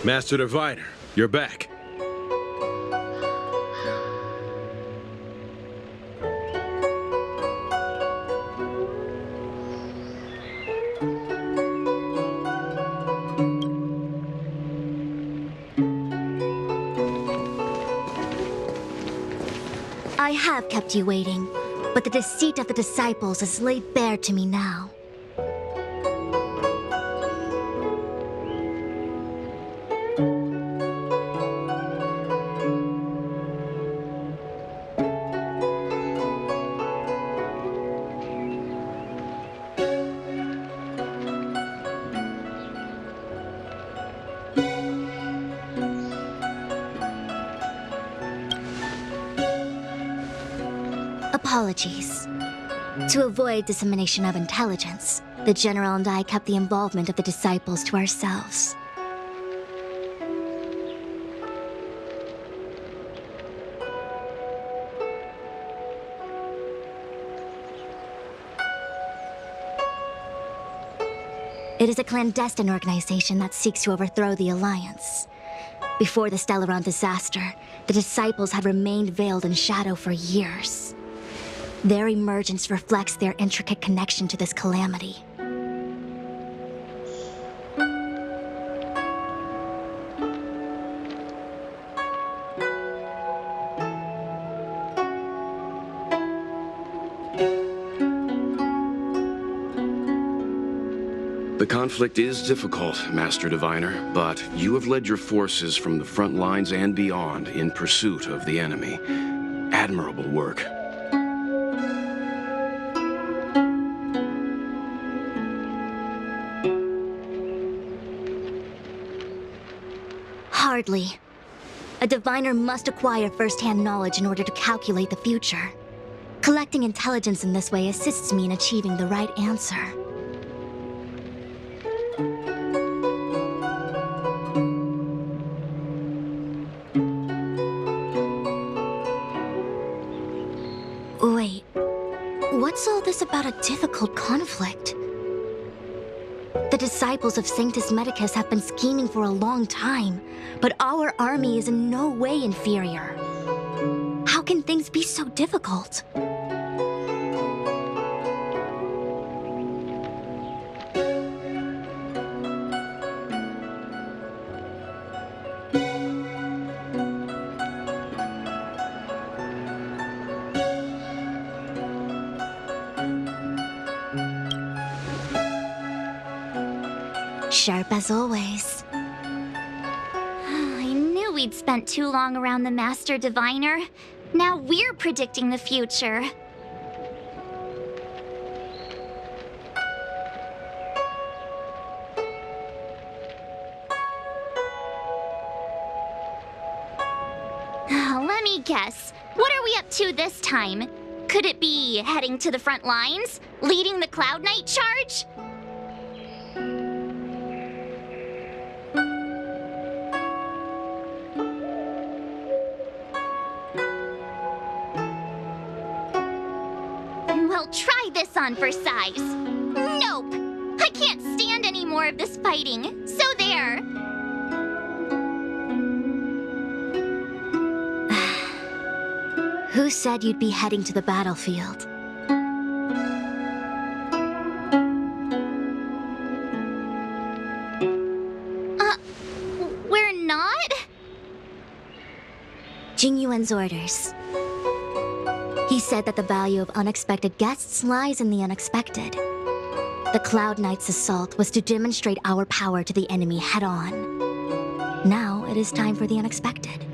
Master Divider, you're back. I have kept you waiting, but the deceit of the disciples is laid bare to me now. Apologies. To avoid dissemination of intelligence, the General and I kept the involvement of the disciples to ourselves. It is a clandestine organization that seeks to overthrow the Alliance. Before the Stellaron disaster, the disciples had remained veiled in shadow for years. Their emergence reflects their intricate connection to this calamity. The conflict is difficult, Master Diviner, but you have led your forces from the front lines and beyond in pursuit of the enemy. Admirable work. Hardly. A diviner must acquire first-hand knowledge in order to calculate the future. Collecting intelligence in this way assists me in achieving the right answer. Wait, what's all this about a difficult conflict? The disciples of Sanctus Medicus have been scheming for a long time, but our army is in no way inferior. How can things be so difficult? Sharp as always. I knew we'd spent too long around the Master Diviner. Now we're predicting the future. Let me guess. What are we up to this time? Could it be heading to the front lines? Leading the Cloud Knight charge? Well, try this on for size. Nope! I can't stand any more of this fighting, so there! Who said you'd be heading to the battlefield? We're not? Jing Yuan's orders. He said that the value of unexpected guests lies in the unexpected. The Cloud Knight's assault was to demonstrate our power to the enemy head-on. Now it is time for the unexpected.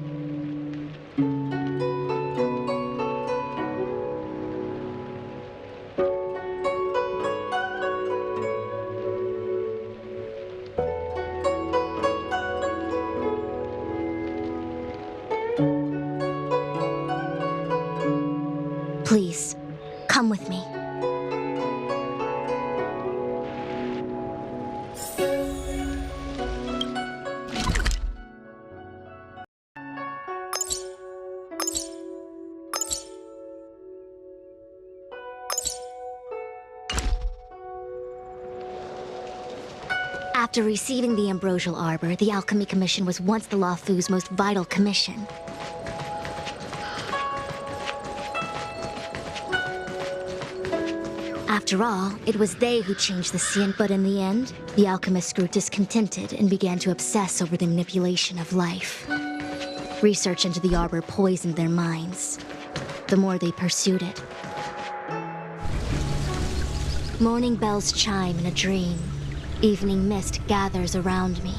Please, come with me. After receiving the Ambrosial Arbor, the Alchemy Commission was once the Luofu's most vital commission. After all, it was they who changed the scene, but in the end, the alchemists grew discontented and began to obsess over the manipulation of life. Research into the Arbor poisoned their minds. The more they pursued it. Morning bells chime in a dream. Evening mist gathers around me.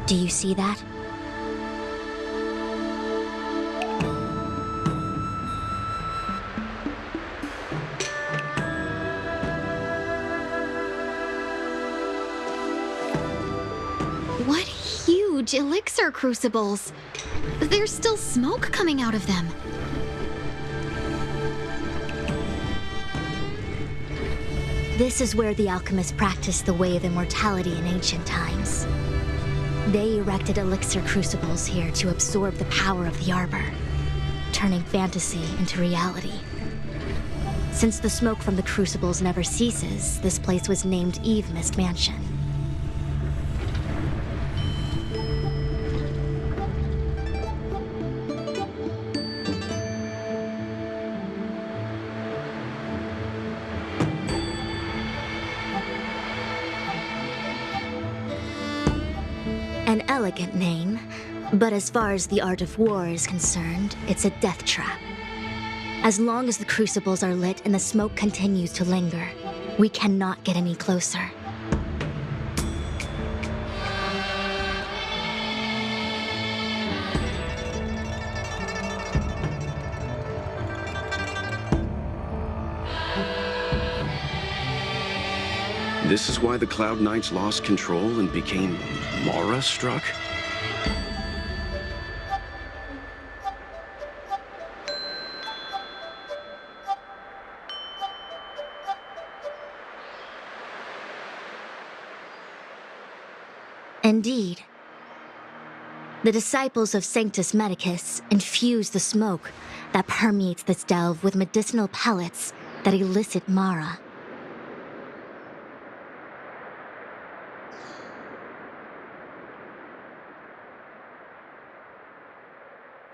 Do you see that? What huge elixir crucibles! There's still smoke coming out of them. This is where the alchemists practiced the way of immortality in ancient times. They erected elixir crucibles here to absorb the power of the Arbor, turning fantasy into reality. Since the smoke from the crucibles never ceases, this place was named Eve Mist Mansion. An elegant name, but as far as the art of war is concerned, it's a death trap. As long as the crucibles are lit and the smoke continues to linger, we cannot get any closer. This is why the Cloud Knights lost control and became Mara-struck? Indeed. The disciples of Sanctus Medicus infuse the smoke that permeates this delve with medicinal pellets that elicit Mara.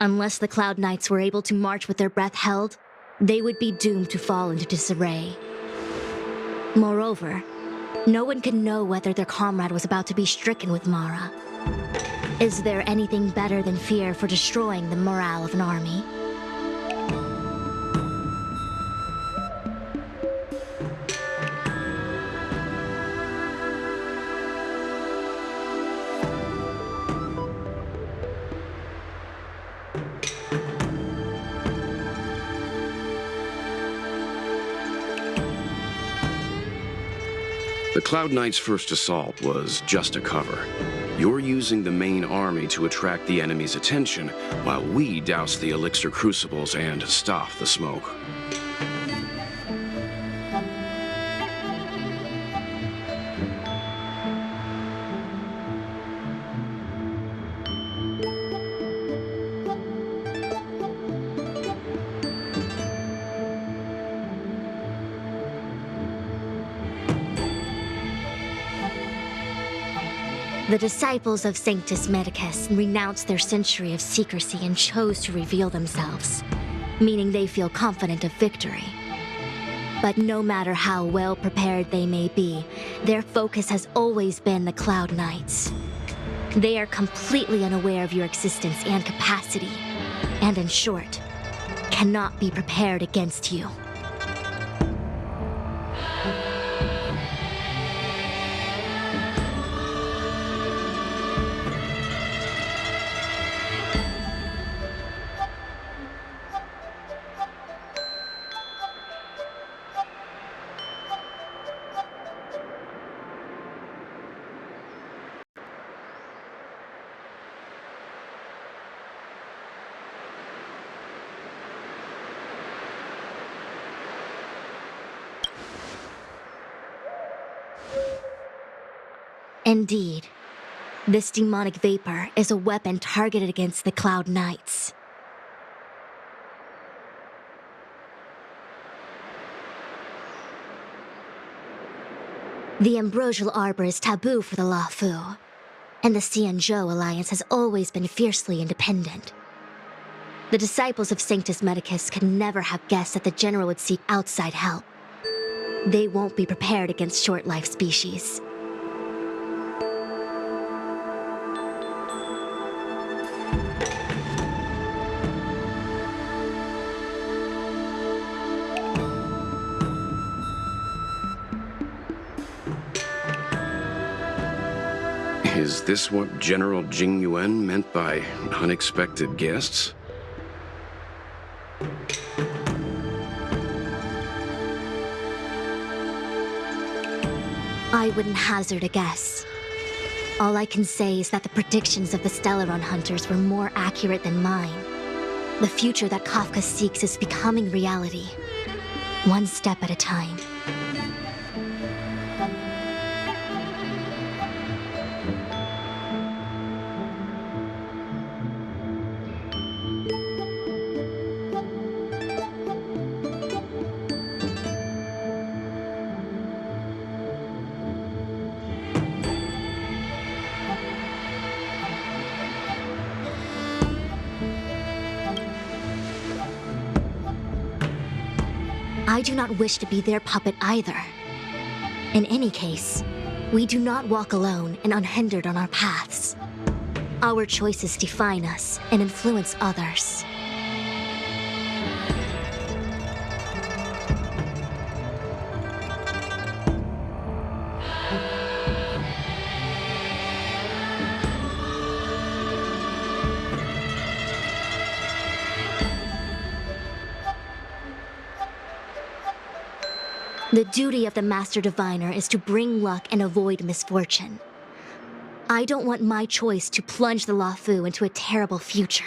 Unless the Cloud Knights were able to march with their breath held, they would be doomed to fall into disarray. Moreover, no one could know whether their comrade was about to be stricken with Mara. Is there anything better than fear for destroying the morale of an army? The Cloud Knights' first assault was just a cover. You're using the main army to attract the enemy's attention, while we douse the elixir crucibles and stop the smoke. The disciples of Sanctus Medicus renounced their century of secrecy and chose to reveal themselves, meaning they feel confident of victory. But no matter how well prepared they may be, their focus has always been the Cloud Knights. They are completely unaware of your existence and capacity, and in short, cannot be prepared against you. Indeed, this demonic vapor is a weapon targeted against the Cloud Knights. The ambrosial arbor is taboo for the Luofu, and the Xianzhou alliance has always been fiercely independent. The disciples of Sanctus Medicus could never have guessed that the general would seek outside help. They won't be prepared against short-life species. Is this what General Jing Yuan meant by unexpected guests? I wouldn't hazard a guess. All I can say is that the predictions of the Stellaron hunters were more accurate than mine. The future that Kafka seeks is becoming reality, one step at a time. I do not wish to be their puppet either. In any case, we do not walk alone and unhindered on our paths. Our choices define us and influence others. The duty of the Master Diviner is to bring luck and avoid misfortune. I don't want my choice to plunge the Luofu into a terrible future.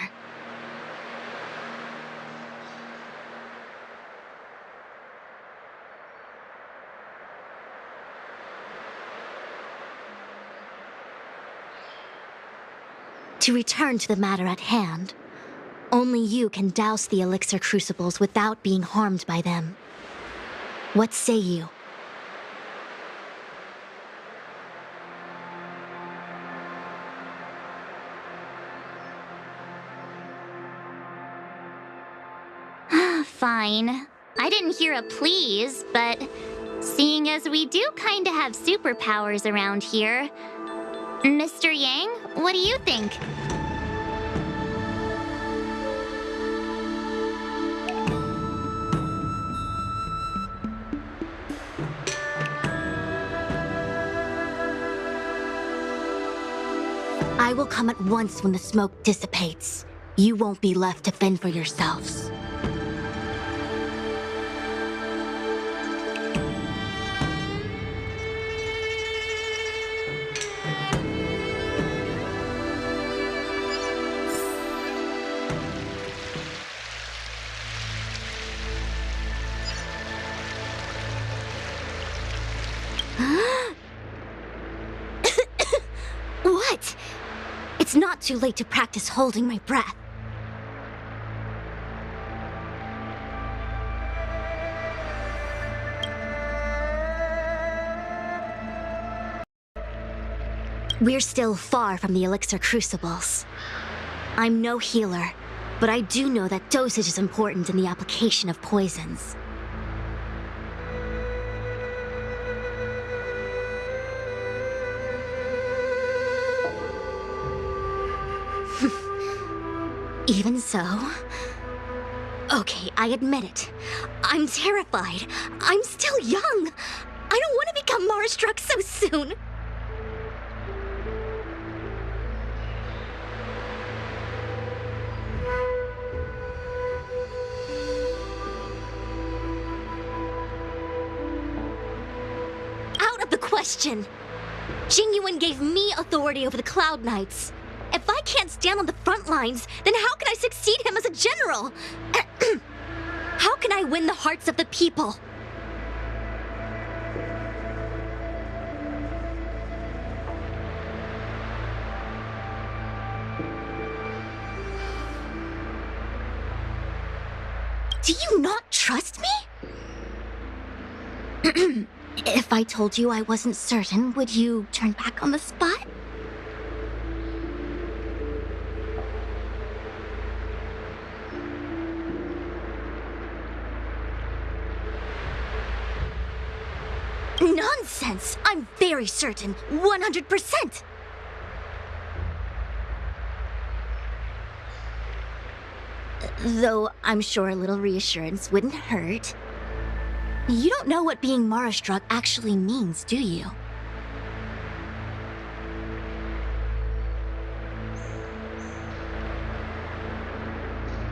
To return to the matter at hand, only you can douse the elixir crucibles without being harmed by them. What say you? Fine. I didn't hear a please, but seeing as we do kinda have superpowers around here, Mr. Yang, what do you think? I will come at once when the smoke dissipates. You won't be left to fend for yourselves. What? It's not too late to practice holding my breath. We're still far from the elixir crucibles. I'm no healer, but I do know that dosage is important in the application of poisons. Even so... Okay, I admit it. I'm terrified. I'm still young. I don't want to become Mars-struck so soon. Out of the question. Jing Yuan gave me authority over the Cloud Knights. If I can't stand on the front lines, then how can I succeed him as a general? How can I win the hearts of the people? Do you not trust me? If I told you I wasn't certain, would you turn back on the spot? Nonsense! I'm very certain, 100%! Though I'm sure a little reassurance wouldn't hurt. You don't know what being Mara-struck actually means, do you?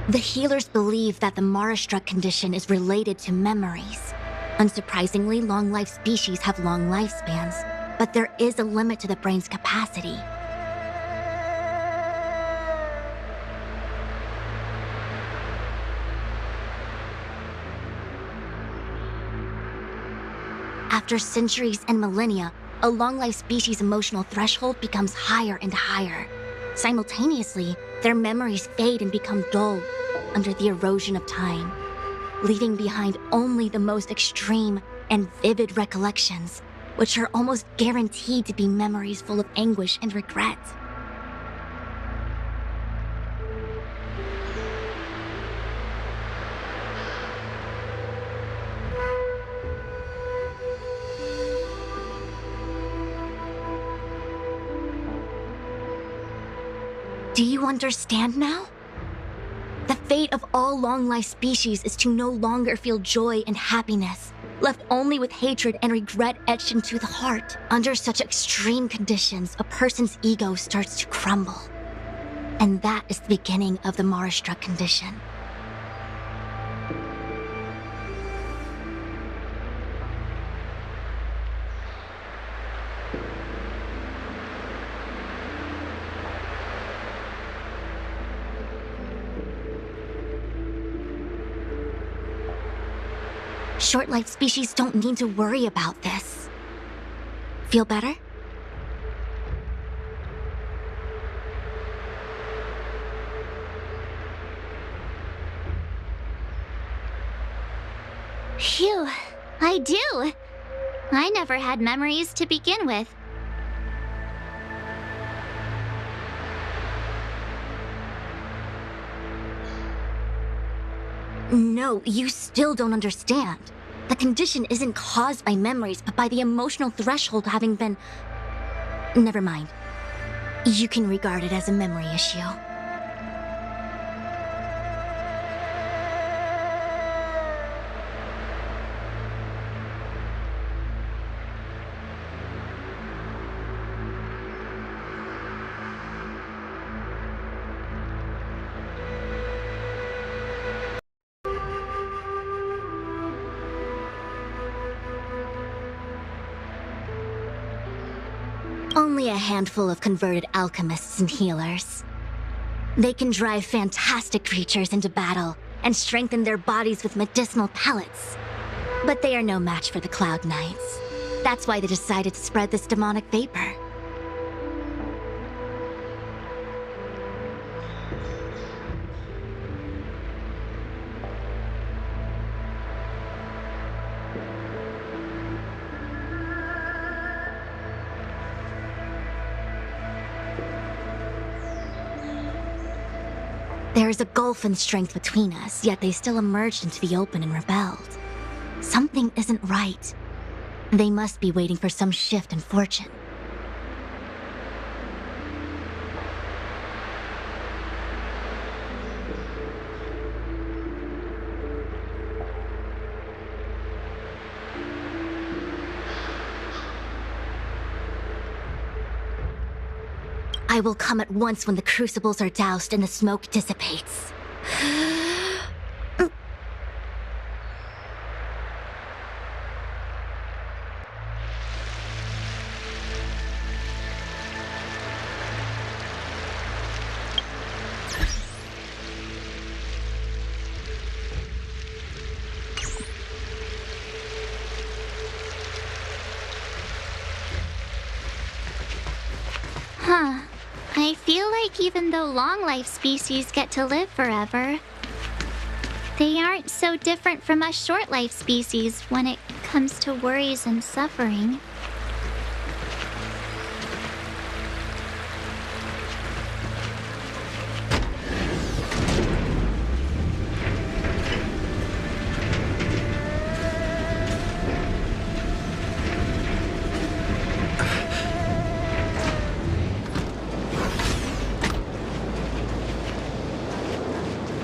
The healers believe that the Mara-struck condition is related to memories. Unsurprisingly, long-life species have long lifespans, but there is a limit to the brain's capacity. After centuries and millennia, a long-life species' emotional threshold becomes higher and higher. Simultaneously, their memories fade and become dull under the erosion of time, leaving behind only the most extreme and vivid recollections, which are almost guaranteed to be memories full of anguish and regret. Do you understand now? The fate of all long-life species is to no longer feel joy and happiness, left only with hatred and regret etched into the heart. Under such extreme conditions, a person's ego starts to crumble. And that is the beginning of the Mara-struck condition. Short-life species don't need to worry about this. Feel better? Phew, I do. I never had memories to begin with. No, you still don't understand. The condition isn't caused by memories, but by the emotional threshold having been... Never mind. You can regard it as a memory issue. Only a handful of converted alchemists and healers. They can drive fantastic creatures into battle and strengthen their bodies with medicinal pellets. But they are no match for the Cloud Knights. That's why they decided to spread this demonic vapor. There is a gulf in strength between us, yet they still emerged into the open and rebelled. Something isn't right. They must be waiting for some shift in fortune. I will come at once when the crucibles are doused and the smoke dissipates. Huh. I feel like even though long-life species get to live forever, they aren't so different from us short-life species when it comes to worries and suffering.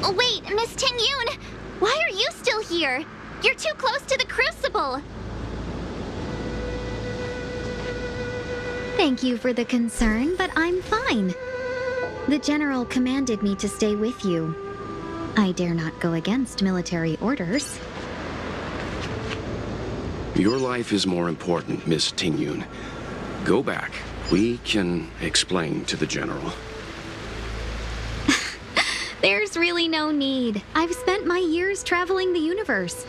Oh, wait, Miss Ting-Yun! Why are you still here? You're too close to the crucible! Thank you for the concern, but I'm fine. The General commanded me to stay with you. I dare not go against military orders. Your life is more important, Miss Ting-Yun. Go back. We can explain to the General. There's really no need. I've spent my years traveling the universe.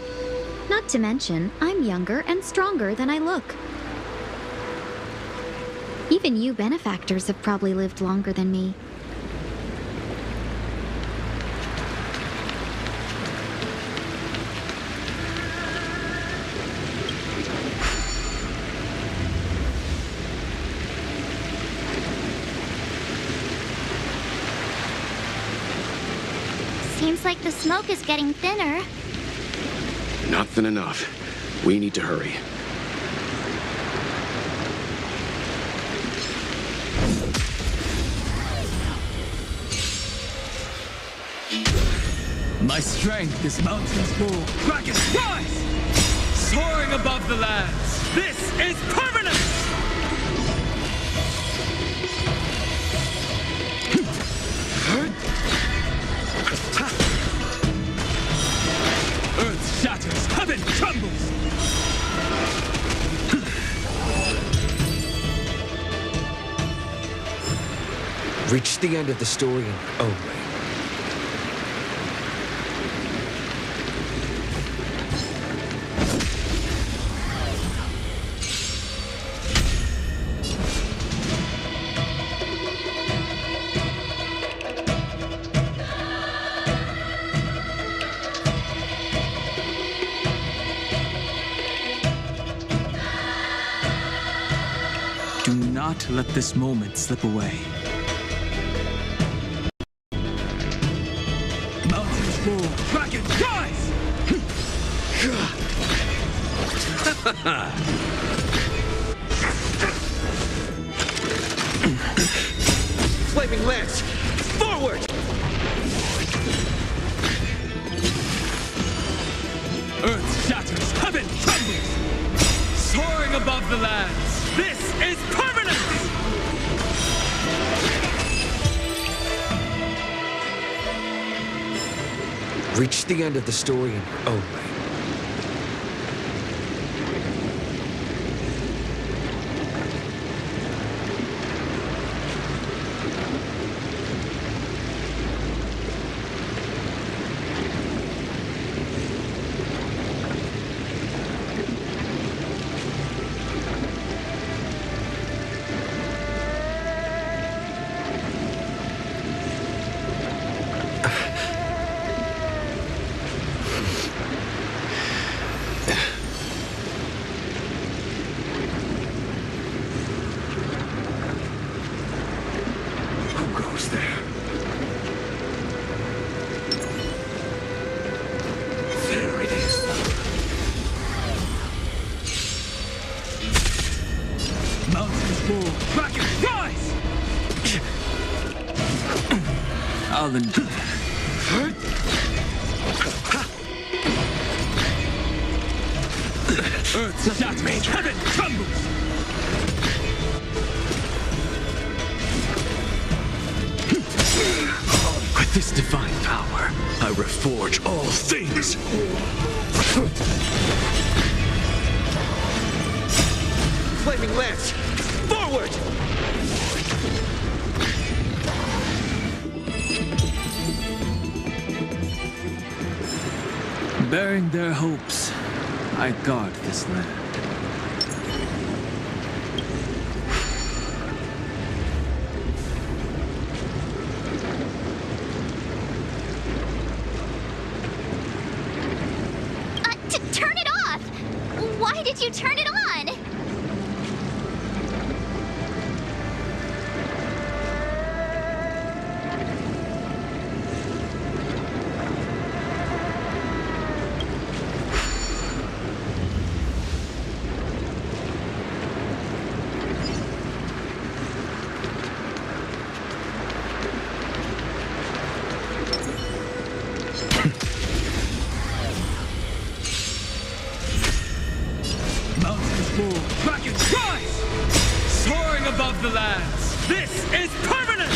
Not to mention, I'm younger and stronger than I look. Even you benefactors have probably lived longer than me. Seems like the smoke is getting thinner. Not thin enough. We need to hurry. My strength is mountains full. Dragon, rise! Soaring above the lands. This is permanence! Earth shatters, heaven trembles! Reach the end of the story in your own way. Do not let this moment slip away. Mountains roll, dragon, rise! Flaming lance! Forward! Earth shatters, heaven trembles! Soaring above the lands, this is permanence! Reach the end of the story in your own way. Who goes there? There it is. Mountains roll, dragon, rise! I'll endure. Earth shatters, heaven trembles! With this divine power, I reforge all things. Flaming lance! Forward! Bearing their hopes, I guard this land. Turn it off! Why did you turn it on? Mountains move, dragons rise! Soaring above the lands, this is permanence!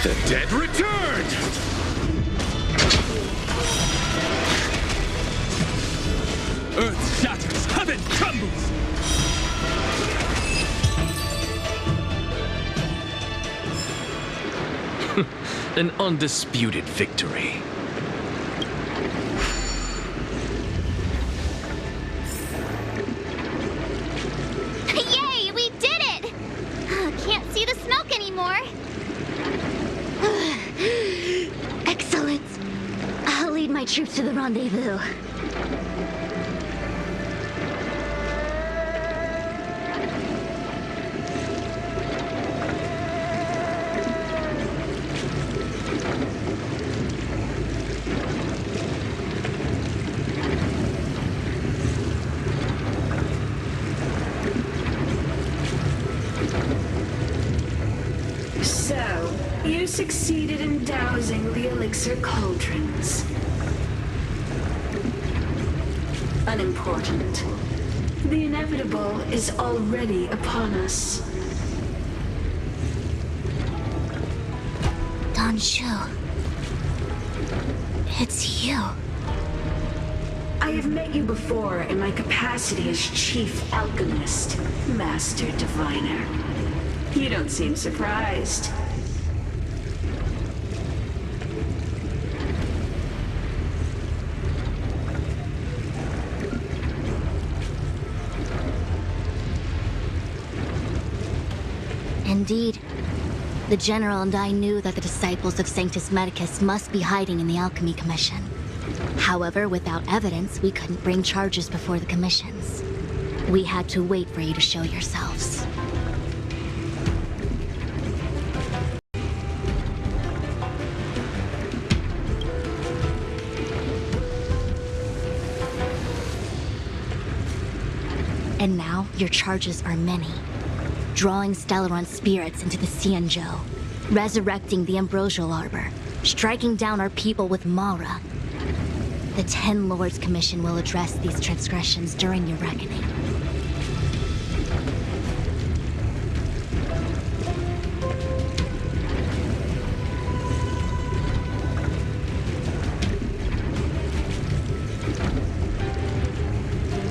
The dead returned! Earth shatters, heaven trembles! An undisputed victory. Yay, we did it! Can't see the smoke anymore. Excellent. I'll lead my troops to the rendezvous. So, you succeeded in dousing the elixir cauldrons. Unimportant. The inevitable is already upon us. Don Shu. It's you. I have met you before in my capacity as Chief Alchemist, Master Diviner. You don't seem surprised. Indeed. The General and I knew that the disciples of Sanctus Medicus must be hiding in the Alchemy Commission. However, without evidence, we couldn't bring charges before the commissions. We had to wait for you to show yourselves. And now, your charges are many. Drawing Stellaron spirits into the Xianzhou, resurrecting the Ambrosial Arbor, striking down our people with Mara. The Ten Lords Commission will address these transgressions during your reckoning.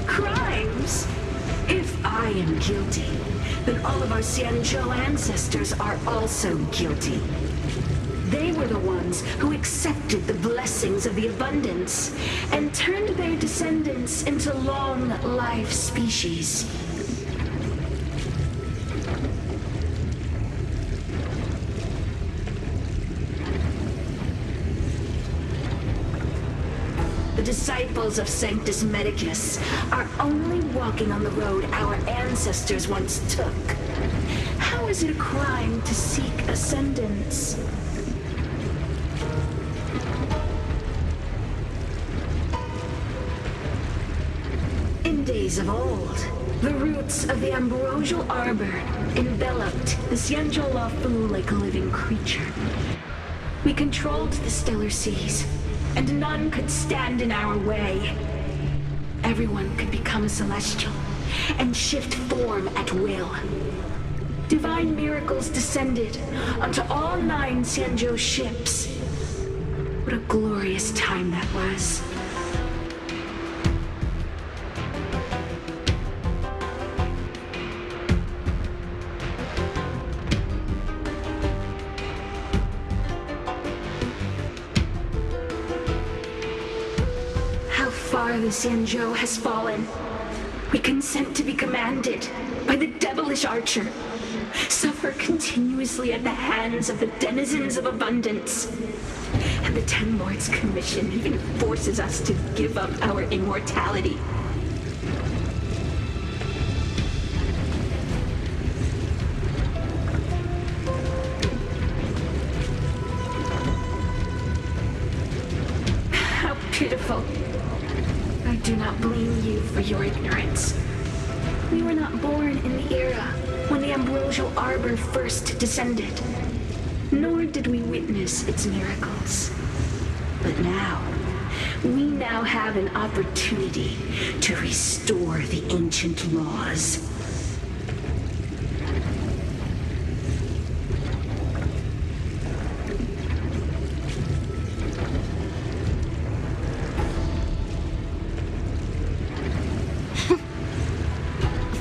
Crimes? If I am guilty, then all of our Xianzhou ancestors are also guilty. They were the ones who accepted the blessings of the abundance and turned their descendants into long-life species. The disciples of Sanctus Medicus are only walking on the road our ancestors once took. How is it a crime to seek ascendance? In days of old, the roots of the Ambrosial Arbor enveloped the Xianzhou Lafu like a living creature. We controlled the stellar seas, and none could stand in our way. Everyone could become a celestial and shift form at will. Divine miracles descended onto all 9 Xianzhou ships. What a glorious time that was. The Xianzhou has fallen. We consent to be commanded by the devilish archer, suffer continuously at the hands of the denizens of abundance, And the Ten Lords' Commission even forces us to give up our immortality. How pitiful. I do not blame you for your ignorance. We were not born in the era when the Ambrosial Arbor first descended, nor did we witness its miracles. But we now have an opportunity to restore the ancient laws.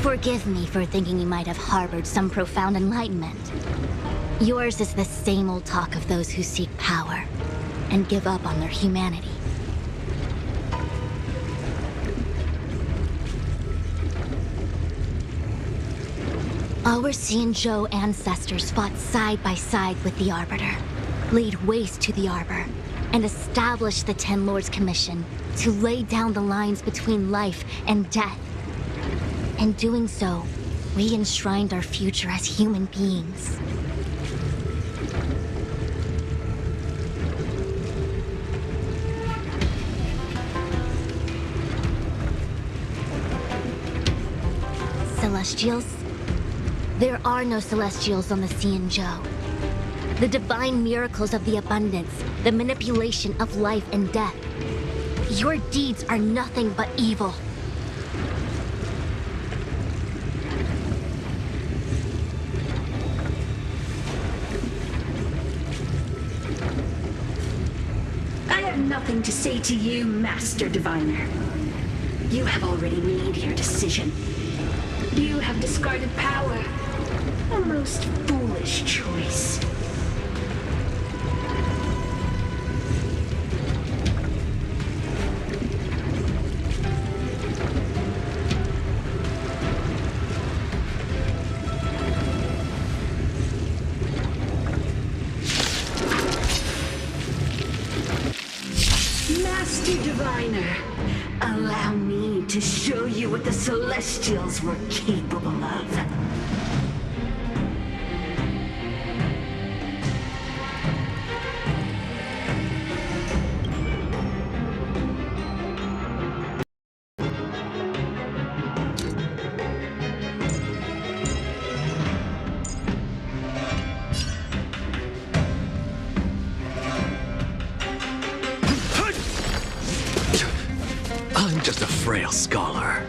Forgive me for thinking you might have harbored some profound enlightenment. Yours is the same old talk of those who seek power and give up on their humanity. Our Xianzhou ancestors fought side by side with the Arbiter, laid waste to the Arbor, and established the Ten Lords' Commission to lay down the lines between life and death. In doing so, we enshrined our future as human beings. Celestials? There are no Celestials on the Xianzhou. The divine miracles of the abundance, the manipulation of life and death. Your deeds are nothing but evil. Nothing to say to you, Master Diviner. You have already made your decision. You have discarded power. A most foolish choice. Master Diviner, allow me to show you what the Celestials were capable of. I'm just a frail scholar.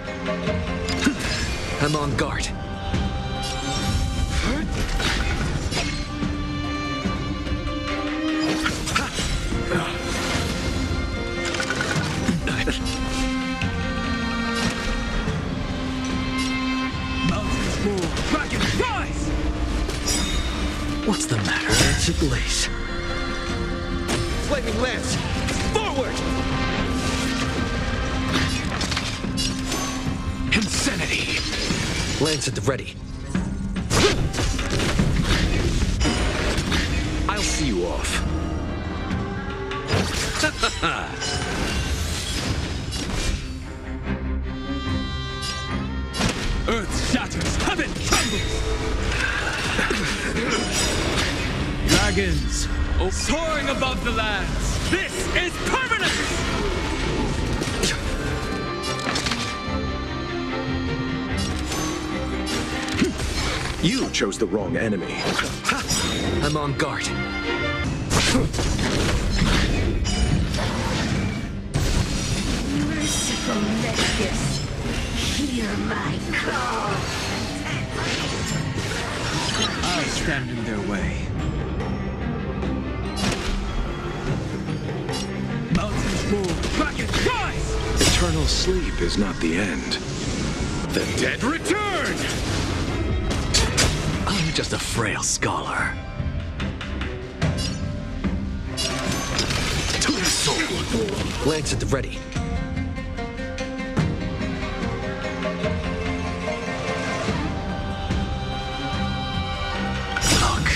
I'm on guard. Mountains move. Dragons rise! What's the matter? Lancet Lace. Flaming Lance! Forward! Insanity! Lance at the ready. I'll see you off. Earth shatters, heaven trembles! Dragons, soaring above the lands! This is permanence! You chose the wrong enemy. I'm on guard. Merciful Medicus, hear my call. I stand in their way. Mountains move, dragons rise! Eternal sleep is not the end. The dead return! I'm just a frail scholar. To the soul! Lance at the ready. Look,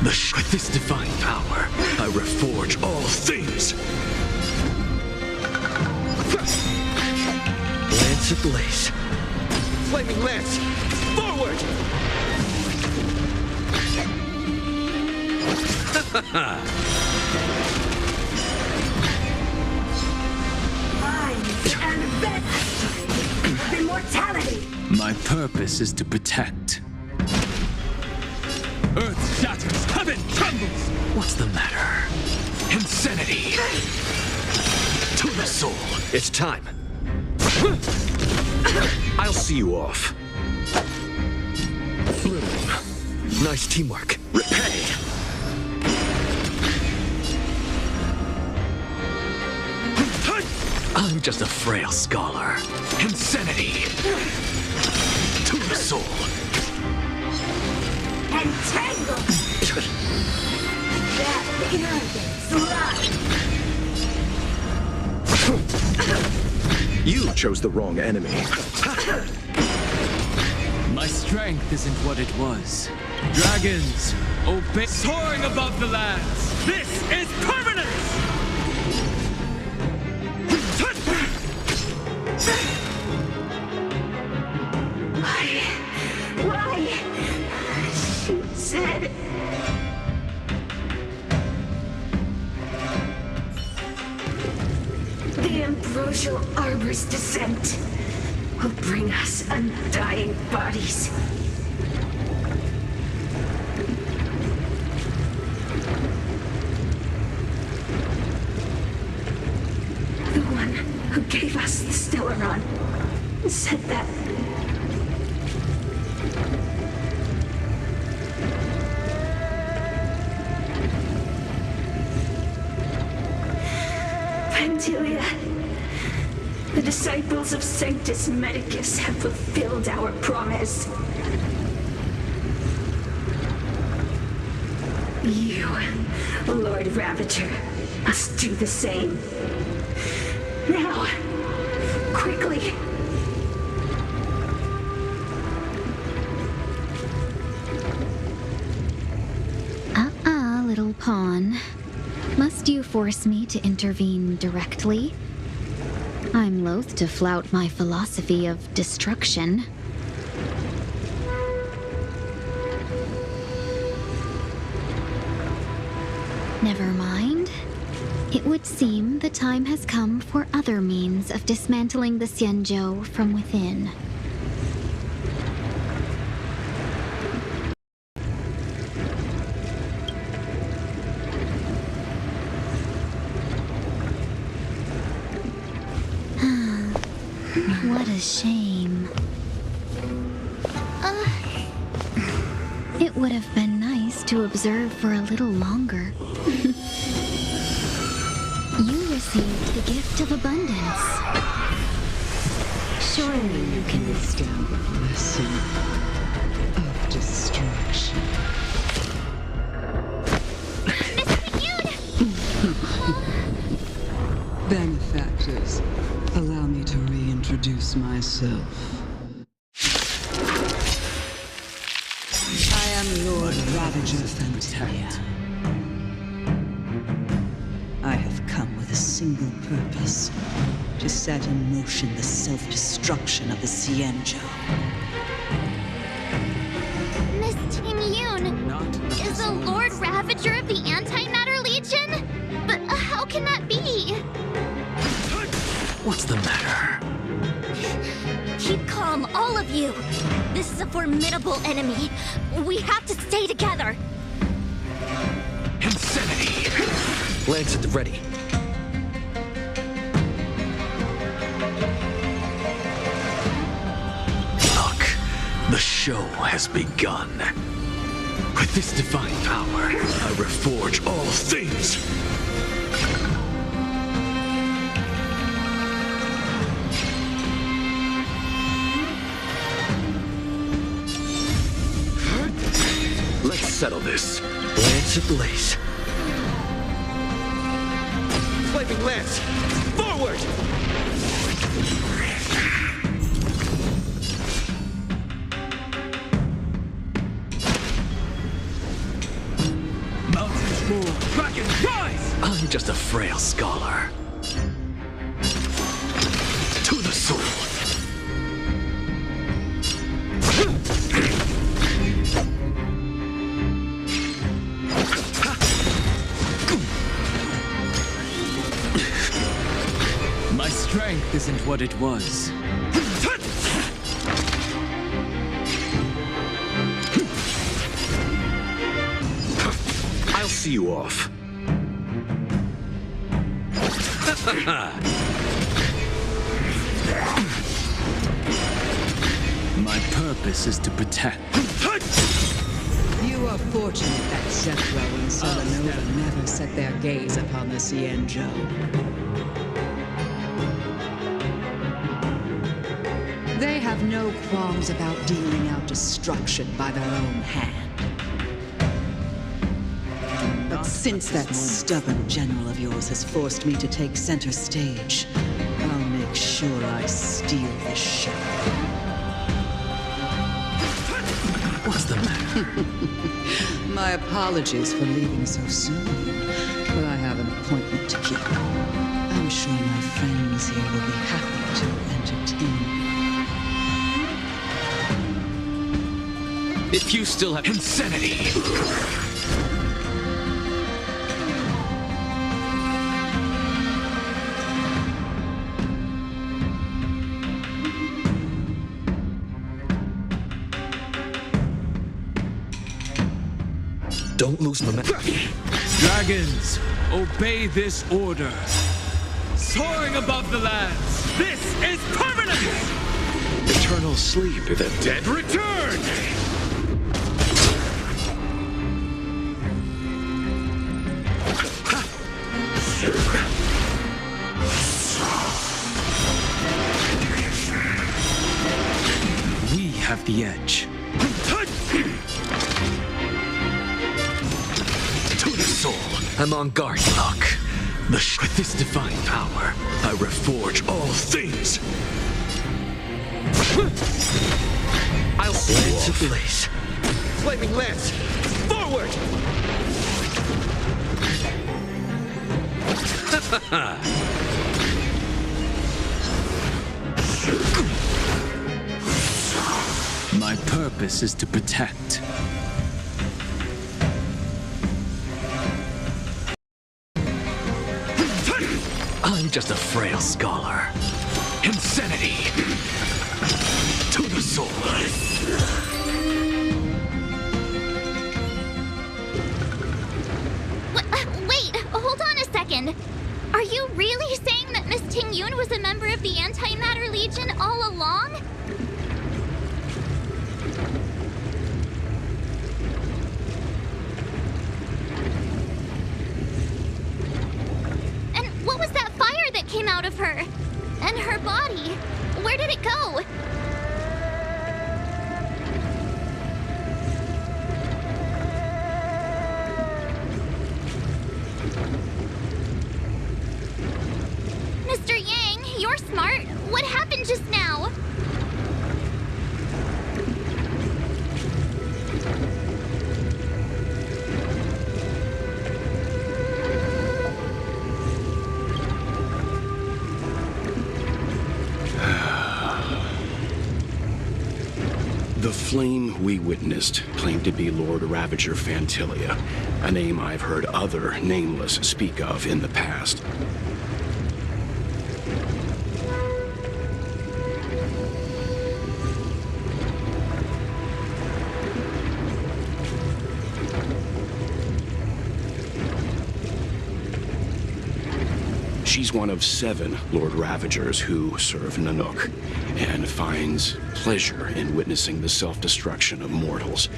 the With this divine power, I reforge all things. Lance ablaze. Flaming lance! Forward! Minds and vengeful of immortality. My purpose is to protect. Earth shatters, heaven trembles! What's the matter? Insanity! To the soul! It's time. I'll see you off. Bloom. Nice teamwork. Repay! I'm just a frail scholar. Insanity! To the soul! Entangle. That arrogance lie. You chose the wrong enemy. My strength isn't what it was. Dragons, obey. Soaring above the lands. This is permanence! Why? She said. The ambrosial arbor's descent will bring us undying bodies. The one who gave us the Stellaron said that. Pantilia, the disciples of Sanctus Medicus have fulfilled our promise. You, Lord Ravager, must do the same. Now, quickly. Little pawn. Must you force me to intervene directly? I'm loath to flout my philosophy of destruction. Never mind. It would seem the time has come for other means of dismantling the Xianzhou from within. What a shame. It would have been nice to observe for a little longer. You received the gift of abundance. Surely you can withstand the blessing of destruction. Benefactors, allow me to reintroduce myself. I am Lord Ravager Fantalia. I have come with a single purpose: to set in motion the self-destruction of the Xianzhou. Miss Ting-Yun is the Lord Ravager of the Antimatter Legion? But how can that be? What's the matter? Keep calm, all of you. This is a formidable enemy. We have to stay together. Insanity! Lance at the ready. Look, the show has begun. With this divine power, I reforge all things. Let's settle this. Lance ablaze. Flaming lance! Forward! I'm just a frail scholar. To the soul. My strength isn't what it was. I'll see you off. My purpose is to protect. You are fortunate that Zethro and Solanova never set their gaze upon the Cienjo. They have no qualms about dealing out destruction by their own hand. But since that stubborn general of yours has forced me to take center stage, I'll make sure I steal the show. What's the matter? My apologies for leaving so soon, but I have an appointment to keep. I'm sure my friends here will be happy to entertain you. If you still have insanity. Don't lose momentum. Dragons, obey this order. Soaring above the lands, this is permanent! Eternal sleep, the dead return! We have the edge. To the soul. I'm on guard. Look. With this divine power, I reforge all things. I'll lance ablaze. Flaming lance. Forward! My purpose is to protect. I'm just a frail scholar. Insanity. To the soul. Wait, hold on a second. Are you really saying that Miss Ting-Yun was a member of the Antimatter Legion all along? And what was that fire that came out of her? And her body? Where did it go? Mr. Yang, you're smart. What happened just now? The flame we witnessed claimed to be Lord Ravager Fantilia, a name I've heard other nameless speak of in the past. She's one of 7 Lord Ravagers who serve Nanook, and finds pleasure in witnessing the self-destruction of mortals.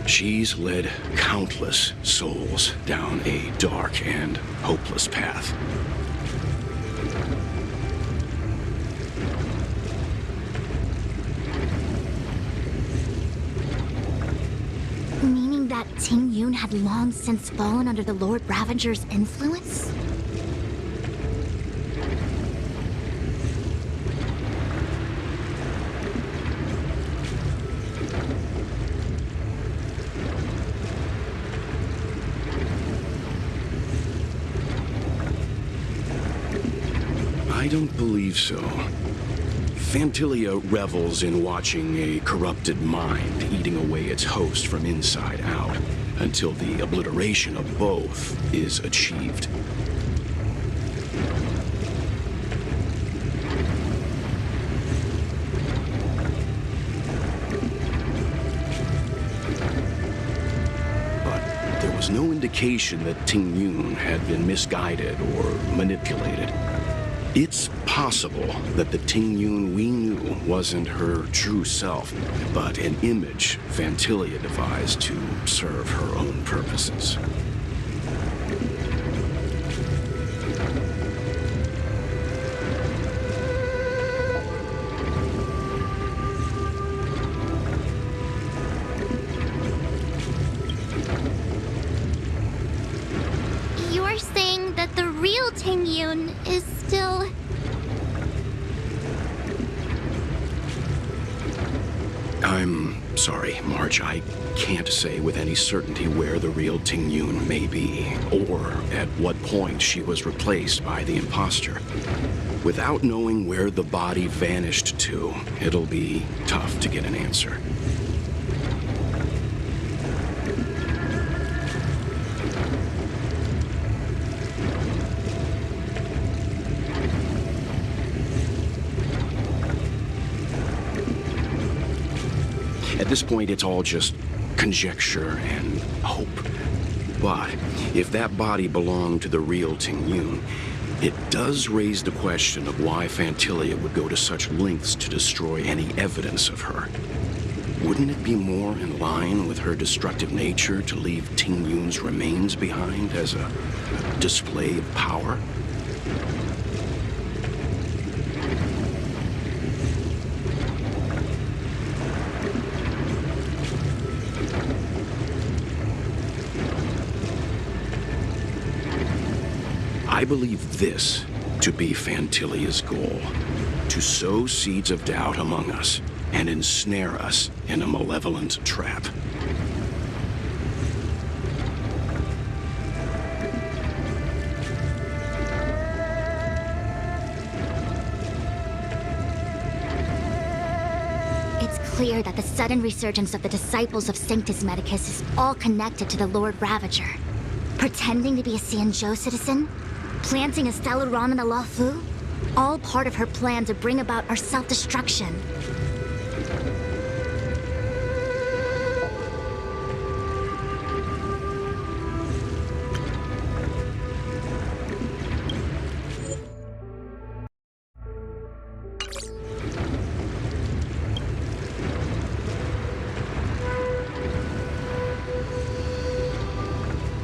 She's led countless souls down a dark and hopeless path. Meaning that Ting-Yun had long since fallen under the Lord Ravager's influence? I don't believe so. Fantilia revels in watching a corrupted mind eating away its host from inside out until the obliteration of both is achieved. But there was no indication that Ting Yun had been misguided or manipulated. It's possible that the Ting Yun we knew wasn't her true self, but an image Fantilia devised to serve her own purposes. You're saying that the real Ting Yun is still... I'm sorry, March. I can't say with any certainty where the real Ting Yun may be, or at what point she was replaced by the imposter. Without knowing where the body vanished to, it'll be tough to get an answer. At this point, it's all just conjecture and hope. But if that body belonged to the real Ting Yun, it does raise the question of why Fantilia would go to such lengths to destroy any evidence of her. Wouldn't it be more in line with her destructive nature to leave Ting Yun's remains behind as a display of power? I believe this to be Fantilia's goal, to sow seeds of doubt among us and ensnare us in a malevolent trap. It's clear that the sudden resurgence of the disciples of Sanctus Medicus is all connected to the Lord Ravager. Pretending to be a Xianzhou citizen? Planting a Stellaron in the Luofu? All part of her plan to bring about our self-destruction.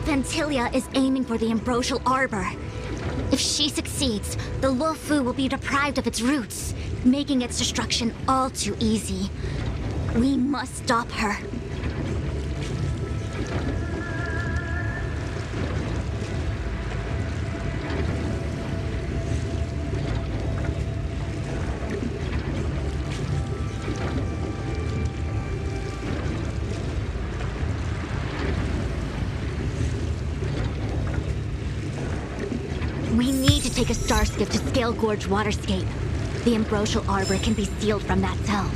Fantilia is aiming for the Ambrosial Arbor. If she succeeds, the Luofu will be deprived of its roots, making its destruction all too easy. We must stop her. We need to take a star skiff to Scale Gorge Waterscape. The Ambrosial Arbor can be sealed from that cell.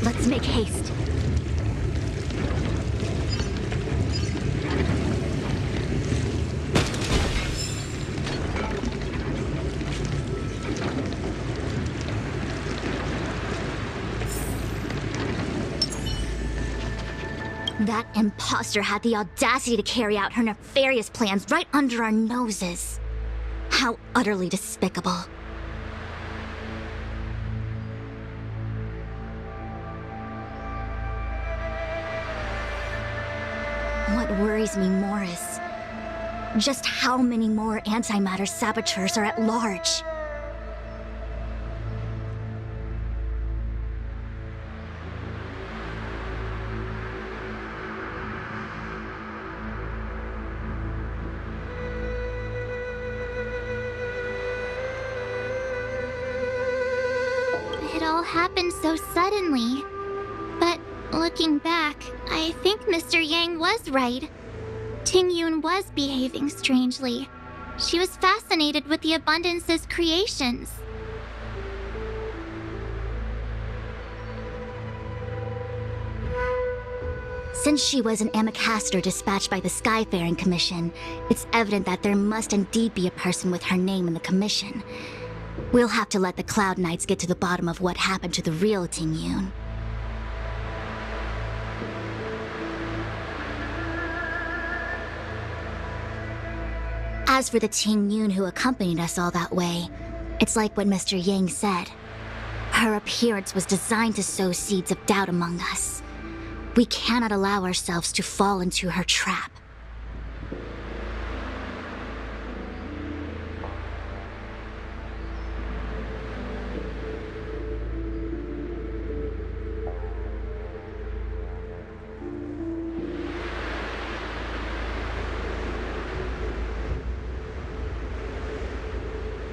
Let's make haste. That imposter had the audacity to carry out her nefarious plans right under our noses. How utterly despicable. What worries me more is just how many more antimatter saboteurs are at large. It all happened so suddenly. But looking back, I think Mr. Yang was right. Ting-Yun was behaving strangely. She was fascinated with the Abundance's creations. Since she was an Amicastor dispatched by the Skyfaring Commission, it's evident that there must indeed be a person with her name in the commission. We'll have to let the Cloud Knights get to the bottom of what happened to the real Ting-Yun. As for the Ting-Yun who accompanied us all that way, it's like what Mr. Yang said. Her appearance was designed to sow seeds of doubt among us. We cannot allow ourselves to fall into her trap.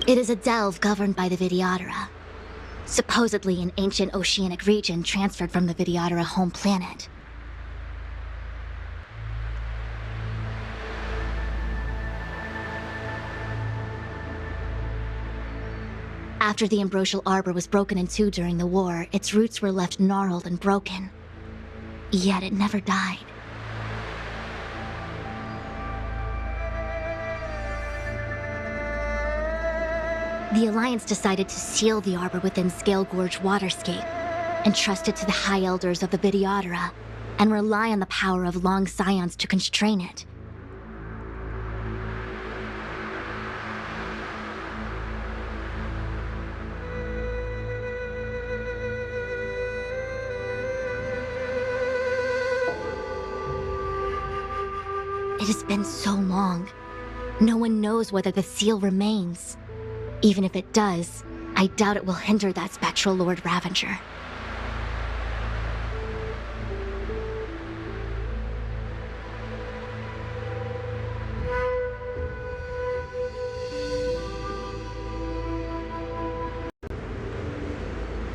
It is a delve governed by the Vidyadhara, supposedly an ancient oceanic region transferred from the Vidyadhara home planet. After the Ambrosial Arbor was broken in two during the war, its roots were left gnarled and broken. Yet it never died. The Alliance decided to seal the arbor within Scale Gorge Waterscape, entrust it to the High Elders of the Vidyadhara, and rely on the power of Long Scions to constrain it. It has been so long. No one knows whether the seal remains. Even if it does, I doubt it will hinder that spectral Lord Ravager.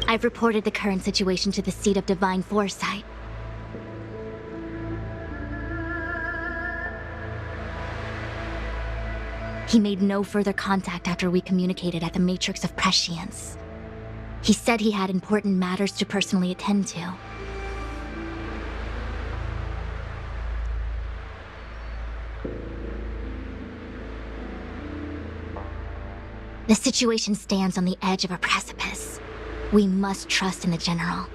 I've reported the current situation to the Seat of Divine Foresight. He made no further contact after we communicated at the Matrix of Prescience. He said he had important matters to personally attend to. The situation stands on the edge of a precipice. We must trust in the General.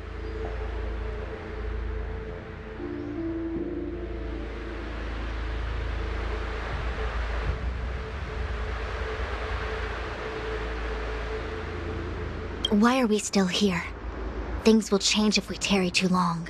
Why are we still here? Things will change if we tarry too long.